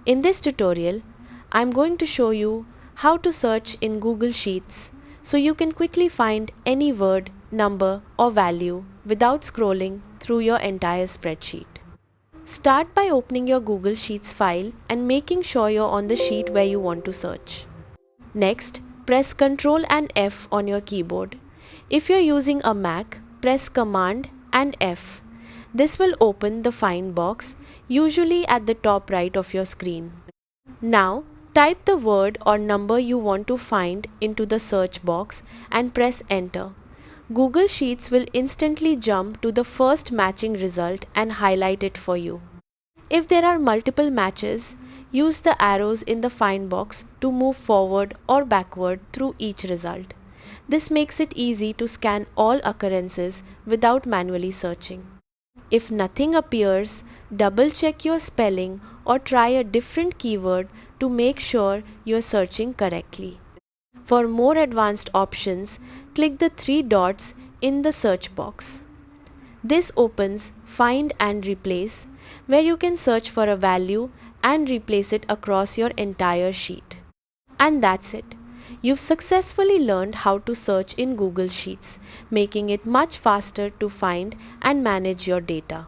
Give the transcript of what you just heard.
In this tutorial, I'm going to show you how to search in Google Sheets so you can quickly find any word, number or value without scrolling through your entire spreadsheet. Start by opening your Google Sheets file and making sure you're on the sheet where you want to search. Next, press Ctrl and F on your keyboard. If you're using a Mac, press Command and F. This will open the Find box, usually at the top right of your screen. Now, type the word or number you want to find into the search box and press Enter. Google Sheets will instantly jump to the first matching result and highlight it for you. If there are multiple matches, use the arrows in the Find box to move forward or backward through each result. This makes it easy to scan all occurrences without manually searching. If nothing appears, double-check your spelling or try a different keyword to make sure you're searching correctly. For more advanced options, click the three dots in the search box. This opens Find and Replace, where you can search for a value and replace it across your entire sheet. And that's it. You've successfully learned how to search in Google Sheets, making it much faster to find and manage your data.